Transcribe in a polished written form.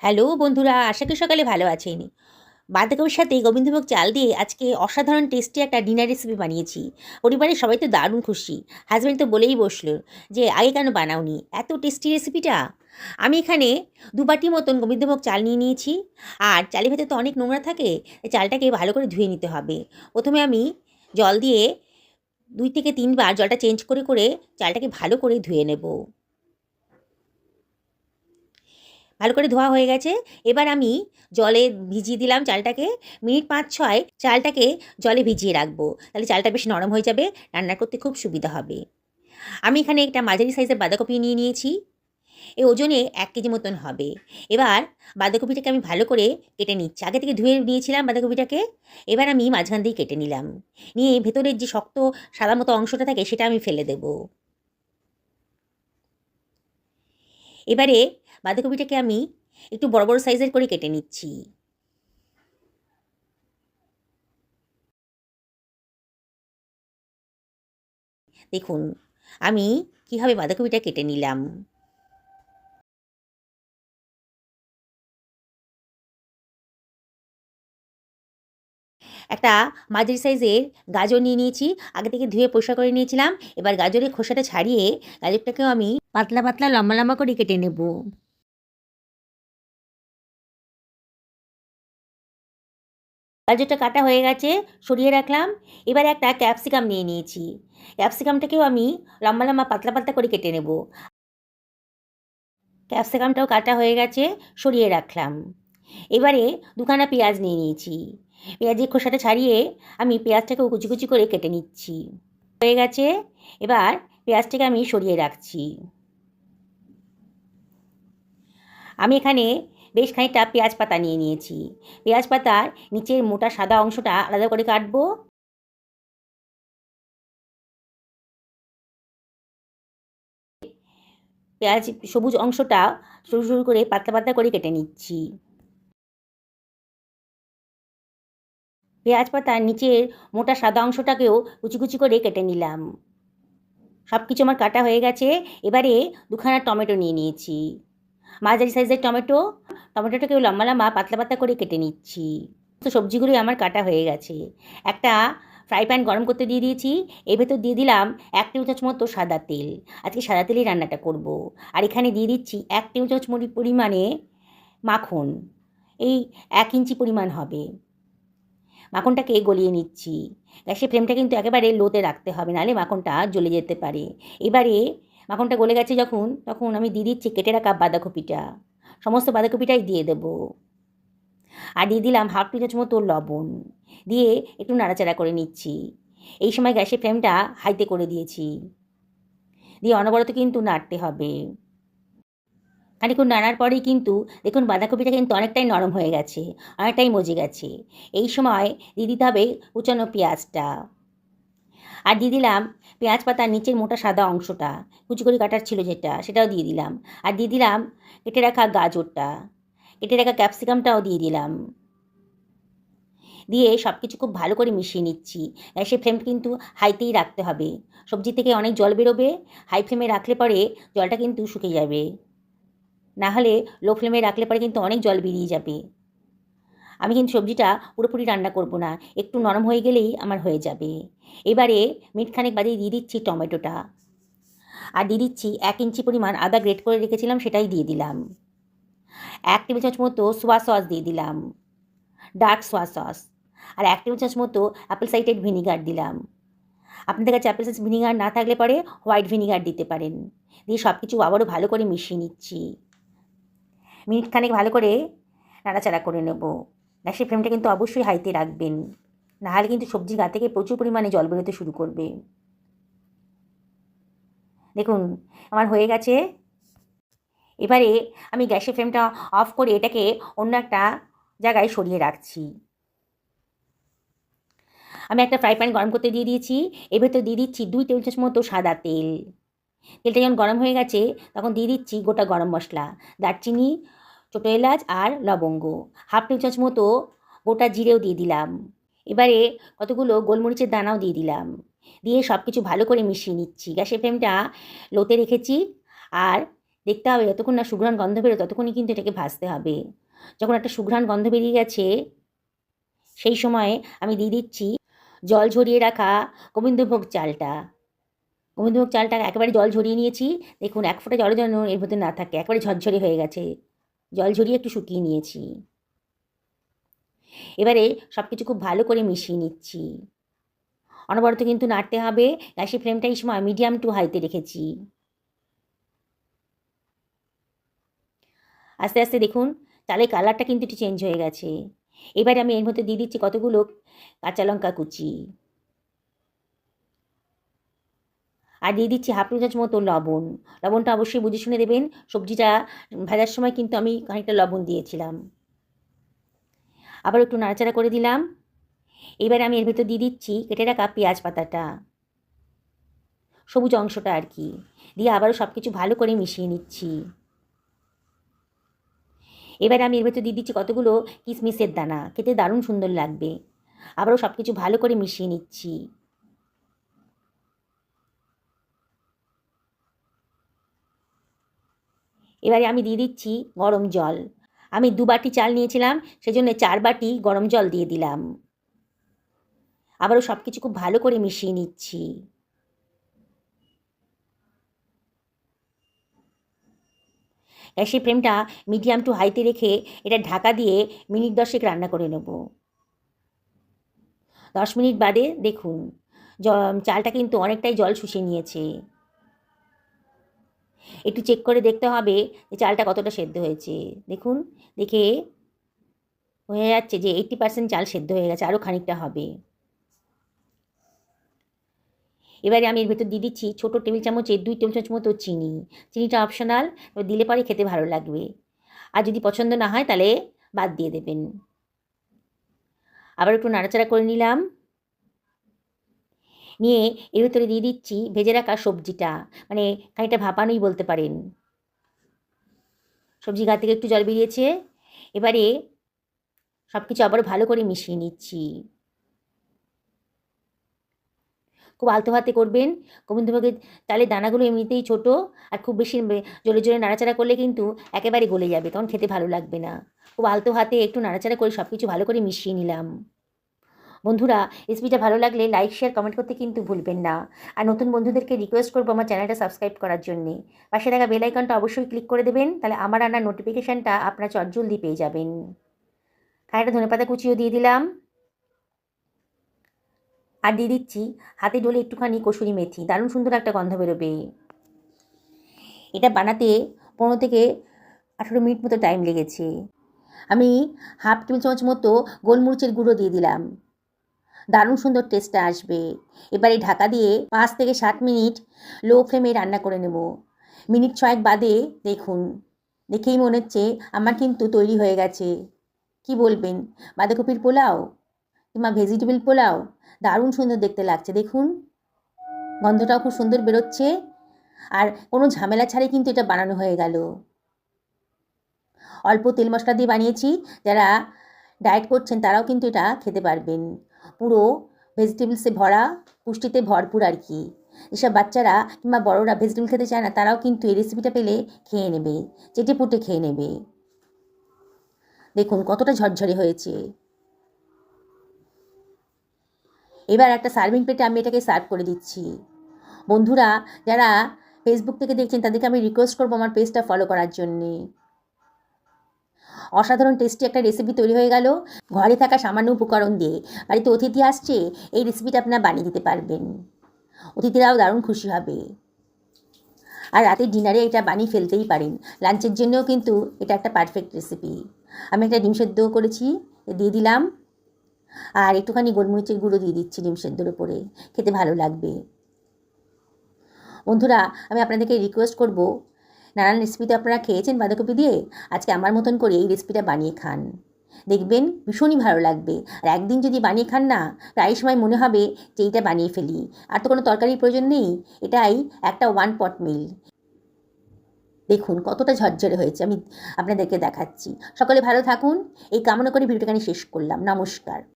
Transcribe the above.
Hello বন্ধুরা, আশা করি সকালে ভালো আছেন। বাঁধাকপির সাথে গোবিন্দভোগ চাল দিয়ে আজকে অসাধারণ টেস্টি একটা ডিনার রেসিপি বানিয়েছি। পরিবারের সবাই তো দারুণ খুশি। হাজব্যান্ড তো বলেই বসলো যে আগে কেন বানাওনি এত টেস্টি রেসিপিটা। আমি এখানে 2 বাটি মতন গোবিন্দভোগ চাল নিয়ে নিয়েছি। আর চালের ভেতরে তো অনেক নোংরা থাকে, চালটাকে ভালো করে ধুয়ে নিতে হবে। প্রথমে আমি জল দিয়ে 2 থেকে 3 বার জলটা চেঞ্জ করে করে চালটাকে ভালো করে ধুয়ে নেব। ভালো করে ধোয়া হয়ে গেছে। এবার আমি জলে ভিজিয়ে দিলাম চালটাকে। মিনিট 5-6 চালটাকে জলে ভিজিয়ে রাখবো। তাহলে চালটা বেশ নরম হয়ে যাবে, রান্না করতে খুব সুবিধা হবে। আমি এখানে একটা মাঝারি সাইজের বাঁধাকপি নিয়ে নিয়েছি। এই ওজনে 1 কেজি মতন হবে। এবার বাঁধাকপিটাকে আমি ভালো করে কেটে নিচ্ছি। আগে থেকে ধুয়ে নিয়েছিলাম বাঁধাকপিটাকে। এবার আমি মাঝখান দিয়ে কেটে নিলাম। নিয়ে ভেতরের যে শক্ত সাদা মতো অংশটা থাকে সেটা আমি ফেলে দেব। এবারে বাঁধাকপিটাকে আমি একটু বড় বড় সাইজের করে কেটে নিচ্ছি। দেখুন আমি কীভাবে বাঁধাকপিটা কেটে নিলাম। একটা মাঝারি সাইজের গাজর নিয়ে নিয়েছি। আগে থেকে ধুয়ে পরিষ্কার করে নিয়েছিলাম। এবার গাজরের খোসাটা ছাড়িয়ে গাজরটাকেও আমি পাতলা পাতলা লম্বা লম্বা করে কেটে নেব। গাজরটা কাটা হয়ে গেছে, সরিয়ে রাখলাম। এবার একটা ক্যাপসিকাম নিয়ে নিয়েছি। ক্যাপসিকামটাকেও আমি লম্বা লম্বা পাতলা পাতলা করে কেটে নেব। ক্যাপসিকামটাও কাটা হয়ে গেছে, সরিয়ে রাখলাম। এবারে 2খানা পেঁয়াজ নিয়ে নিয়েছি। পেঁয়াজের খোসাটা ছাড়িয়ে আমি পেঁয়াজটাকেও কুচি কুচি করে কেটে নিচ্ছি। হয়ে গেছে। এবার পেঁয়াজটাকে আমি সরিয়ে রাখছি। আমি এখানে বেশ খানিকটা পেঁয়াজ পাতা নিয়ে নিয়েছি। পেঁয়াজ পাতার নিচের মোটা সাদা অংশটা আলাদা করে কাটবো। পেঁয়াজ সবুজ অংশটা সরু সরু করে পাতলা পাতলা করে কেটে নিচ্ছি। পেঁয়াজ পাতার নিচের মোটা সাদা অংশটাকেও কুচি কুচি করে কেটে নিলাম। সব কিছু আমার কাটা হয়ে গেছে। এবারে 2খানা টমেটো নিয়ে নিয়েছি। মাঝারি সাইজের টমেটো। টমেটোটাকেও লম্বা লম্বা পাতলা পাতলা করে কেটে নিচ্ছি। তো সবজিগুলোই আমার কাটা হয়ে গেছে। একটা ফ্রাই প্যান গরম করতে দিয়ে দিয়েছি। এর ভেতর দিয়ে দিলাম 1 টেবিল চামচ মতো সাদা তেল। আজকে সাদা তেলেই রান্নাটা করব। আর এখানে দিয়ে দিচ্ছি 1 টেবিল চামচ পরিমাণে মাখন। এই 1 ইঞ্চি পরিমাণ হবে। মাখনটাকে গলিয়ে নিচ্ছি। গ্যাসের ফ্লেমটা কিন্তু একেবারে লোতে রাখতে হবে, নাহলে মাখনটা জ্বলে যেতে পারে। এবারে মাখনটা গলে গেছে যখন, তখন আমি দিয়ে দিচ্ছি কেটে রাখা বাঁধাকপিটা। সমস্ত বাঁধাকপিটাই দিয়ে দেব। আর দিয়ে দিলাম 1/2 টি চামচ মতো লবণ। দিয়ে একটু নাড়াচাড়া করে নিচ্ছি। এই সময় গ্যাসের ফ্লেমটা হাইতে করে দিয়েছি। দিয়ে অনবরত কিন্তু নাড়তে হবে। খানিকক্ষণ নাড়ার পরেই কিন্তু দেখুন বাঁধাকপিটা কিন্তু অনেকটাই নরম হয়ে গেছে, অনেকটাই মজে গেছে। এই সময় দিয়ে দিতে হবে কুচানো পেঁয়াজটা। আর দিয়ে দিলাম পেঁয়াজ পাতার নিচের মোটা সাদা অংশটা, কুচি করে কাটার ছিল যেটা, সেটাও দিয়ে দিলাম। আর দিয়ে দিলাম কেটে রাখা গাজরটা, কেটে রাখা ক্যাপসিকামটাও দিয়ে দিলাম। দিয়ে সব কিছু খুব ভালো করে মিশিয়ে নিচ্ছি। গ্যাসের ফ্লেম কিন্তু হাইতেই রাখতে হবে। সবজি থেকে অনেক জল বেরোবে। হাই ফ্লেমে রাখলে পরে জলটা কিন্তু শুকিয়ে যাবে। না হলে লো ফ্লেমে রাখলে পরে কিন্তু অনেক জল বেরিয়ে যাবে। আমি কিন্তু সবজিটা পুরোপুরি রান্না করব না, একটু নরম হয়ে গেলেই আমার হয়ে যাবে। এবারে মিনিট খানেক বাদে দিয়ে দিচ্ছি টমেটোটা। আর দিয়ে দিচ্ছি 1 ইঞ্চি পরিমাণ আদা গ্রেট করে রেখেছিলাম, সেটাই দিয়ে দিলাম। 1 টেবিল চামচ মতো সোয়া সস দিয়ে দিলাম, ডার্ক সোয়া সস। আর 1 টেবিল চামচ মতো অ্যাপেল সাইডার ভিনিগার দিলাম। আপনাদের কাছে অ্যাপেল সাইডার ভিনিগার না থাকলে পরে হোয়াইট ভিনিগার দিতে পারেন। দিয়ে সব কিছু আবারও ভালো করে মিশিয়ে নিচ্ছি। মিনিট খানেক ভালো করে নাড়াচাড়া করে নেব। গ্যাসের ফ্লেমটা কিন্তু অবশ্যই হাইতে রাখবেন, নাহলে কিন্তু সবজির গা থেকে প্রচুর পরিমাণে জল বেরোতে শুরু করবে। দেখুন আমার হয়ে গেছে। এবারে আমি গ্যাসের ফ্লেমটা অফ করে এটাকে অন্য একটা জায়গায় সরিয়ে রাখছি। আমি একটা ফ্রাই প্যান গরম করতে দিয়ে দিয়েছি। এর ভেতর দিয়ে দিচ্ছি 2 টেবিল চামচ মতো সাদা তেল। তেলটা যখন গরম হয়ে গেছে তখন দিয়ে দিচ্ছি গোটা গরম মশলা, দারচিনি, ছোটো এলাচ আর লবঙ্গ। 1/2 টেবিল চামচ মতো গোটা জিরেও দিয়ে দিলাম। এবারে কতগুলো গোলমরিচের দানাও দিয়ে দিলাম। দিয়ে সব কিছু ভালো করে মিশিয়ে নিচ্ছি। গ্যাসের ফ্লেমটা লোতে রেখেছি। আর দেখতে হবে যতক্ষণ না সুঘ্রাণ গন্ধ বেরোয় ততক্ষণই কিন্তু এটাকে ভাজতে হবে। যখন একটা সুঘ্রাণ গন্ধ বেরিয়ে গেছে সেই সময় আমি দিয়ে দিচ্ছি জল ঝরিয়ে রাখা গোবিন্দভোগ চালটা। গোবিন্দভোগ চালটা একেবারে জল ঝরিয়ে নিয়েছি। দেখুন এক ফোঁটা জল যেন এর মধ্যে না থাকে, একেবারে ঝরঝরে হয়ে গেছে। জল ঝরিয়ে একটু শুকিয়ে নিয়েছি। এবারে সব কিছু খুব ভালো করে মিশিয়ে নিচ্ছি। অনবরত কিন্তু নাড়তে হবে। গ্যাসের ফ্লেমটা এই সময় মিডিয়াম টু হাইতে রেখেছি। আস্তে আস্তে দেখুন চালের কালারটা কিন্তু একটু চেঞ্জ হয়ে গেছে। এবারে আমি এর মধ্যে দিয়ে দিচ্ছি কতগুলো কাঁচা লঙ্কা কুচি, আর দিয়ে দিচ্ছি হাফ চা চামচ মতো লবণ। লবণটা অবশ্যই বুঝে শুনে দেবেন, সবজিটা ভাজার সময় কিন্তু আমি খানিকটা লবণ দিয়েছিলাম। আবার একটু নাড়াচাড়া করে দিলাম। এবারে আমি এর ভেতর দিয়ে দিচ্ছি কেটে রাখা পেঁয়াজ পাতাটা, সবুজ অংশটা আর কি, দিয়ে আবারও সব কিছু ভালো করে মিশিয়ে নিচ্ছি। এবারে আমি এর ভেতর দিয়ে দিচ্ছি কতগুলো কিশমিশের দানা, খেতে দারুণ সুন্দর লাগবে। আবারও সব কিছু ভালো করে মিশিয়ে নিচ্ছি। এবারে আমি দিয়ে দিচ্ছি গরম জল। আমি 2 বাটি চাল নিয়েছিলাম, সেজন্য 4 বাটি গরম জল দিয়ে দিলাম। আবারও সব কিছু খুব ভালো করে মিশিয়ে নিচ্ছি। গ্যাসের ফ্লেমটা মিডিয়াম টু হাইতে রেখে এটা ঢাকা দিয়ে মিনিট 10 রান্না করে নেব। 10 মিনিট বাদে দেখুন চালটা কিন্তু অনেকটাই জল শুষে নিয়েছে। একটু চেক করে দেখতে হবে যে চালটা কতটা সেদ্ধ হয়েছে। দেখুন, দেখে হয়ে যাচ্ছে যে 80% চাল সেদ্ধ হয়ে গেছে, আরও খানিকটা হবে। এবারে আমি এর ভেতর দিয়ে দিচ্ছি ছোটো টেবিল চামচের 2 টেবিল চামচ মতো চিনি। চিনিটা অপশনাল, দিলে পরে খেতে ভালো লাগবে। আর যদি পছন্দ না হয় তাহলে বাদ দিয়ে দেবেন। আবার একটু নাড়াচাড়া করে নিলাম। নিয়ে এর ভেতরে দিয়ে দিচ্ছি ভেজে রাখা সবজিটা, মানে খানিকটা ভাপানোই বলতে পারেন। সবজি গা থেকে একটু জল বেরিয়েছে। এবারে সব কিছু আবার ভালো করে মিশিয়ে নিচ্ছি। খুব আলতো হাতে করবেন। গোবিন্দভোগের চালের দানাগুলো এমনিতেই ছোটো, আর খুব বেশি জোরে জোরে নাড়াচাড়া করলে কিন্তু একেবারে গলে যাবে, তখন খেতে ভালো লাগবে না। খুব আলতো হাতে একটু নাড়াচাড়া করে সব কিছু ভালো করে মিশিয়ে নিলাম। বন্ধুরা, রেসিপিটা ভালো লাগলে লাইক শেয়ার কমেন্ট করতে কিন্তু ভুলবেন না। আর নতুন বন্ধুদেরকে রিকোয়েস্ট করবো আমার চ্যানেলটা সাবস্ক্রাইব করার জন্যে। পাশে থাকা বেল আইকনটা অবশ্যই ক্লিক করে দেবেন, তাহলে আমার রান্নার নোটিফিকেশানটা আপনার চটজলদি পেয়ে যাবেন। খানিকটা ধনেপাতা কুচিও দিয়ে দিলাম। আর দিয়ে দিচ্ছি হাতে ডলে একটুখানি কসুরি মেথি, দারুণ সুন্দর একটা গন্ধ বেরোবে। এটা বানাতে 15 থেকে 18 মিনিট মতো টাইম লেগেছে। আমি হাফ টেবিল চামচ মতো গোলমরিচের গুঁড়ো দিয়ে দিলাম, দারুণ সুন্দর টেস্টটা আসবে। এবারে ঢাকা দিয়ে 5 থেকে 7 মিনিট লো ফ্লেমে রান্না করে নেব। মিনিট 6 বাদে দেখুন, দেখেই মনে হচ্ছে আমার কিন্তু তৈরি হয়ে গেছে। কি বলবেন, বাঁধাকপির পোলাও কিংবা ভেজিটেবল পোলাও, দারুণ সুন্দর দেখতে লাগছে। দেখুন গন্ধটাও খুব সুন্দর বেরোচ্ছে, আর কোনো ঝামেলা ছাড়াই কিন্তু এটা বানানো হয়ে গেল। অল্প তেল মশলা দিয়ে বানিয়েছি, যারা ডায়েট করছেন তারাও কিন্তু এটা খেতে পারবেন। পুরো ভেজিটেবলসে ভরা, পুষ্টিতে ভরপুর আর কি। যেসব বাচ্চারা কিংবা বড়রা ভেজিটেবল খেতে চায় না, তারাও কিন্তু এই রেসিপিটা পেলে খেয়ে নেবে, চেটে পুটে খেয়ে নেবে। দেখুন কতটা ঝরঝরে হয়েছে। এবার একটা সার্ভিং প্লেটে আমি এটাকে সার্ভ করে দিচ্ছি। বন্ধুরা, যারা ফেসবুক থেকে দেখছেন তাদেরকে আমি রিকোয়েস্ট করবো আমার পেজটা ফলো করার জন্যে। অসাধারণ টেস্টি একটা রেসিপি তৈরি হয়ে গেল ঘরে থাকা সামান্য উপকরণ দিয়ে। বাড়িতে অতিথি আসছে, এই রেসিপিটা আপনারা বানিয়ে দিতে পারবেন, অতিথিরাও দারুণ খুশি হবে। আর রাতের ডিনারে এটা বানিয়ে ফেলতেই পারেন। লাঞ্চের জন্যও কিন্তু এটা একটা পারফেক্ট রেসিপি। আমি একটা ডিম সেদ্ধ করেছি, দিয়ে দিলাম, আর একটুখানি গোলমরিচের গুঁড়ো দিয়ে দিচ্ছি ডিম সেদ্ধর উপরে, খেতে ভালো লাগবে। বন্ধুরা, আমি আপনাদেরকে রিকোয়েস্ট করব, নানান রেসিপিতে আপনারা খেয়েছেন বাঁধাকপি দিয়ে, আজকে আমার মতন করে এই রেসিপিটা বানিয়ে খান, দেখবেন ভীষণই ভালো লাগবে। আর একদিন যদি বানিয়ে খান না, প্রায় সময় মনে হবে যে এইটা বানিয়ে ফেলি, আর তো কোনো তরকারির প্রয়োজন নেই, এটাই একটা 1 পট মিল। দেখুন কতটা ঝরঝরে হয়েছে, আমি আপনাদেরকে দেখাচ্ছি। সকলে ভালো থাকুন, এই কামনা করে ভিডিওটাকে শেষ করলাম। নমস্কার।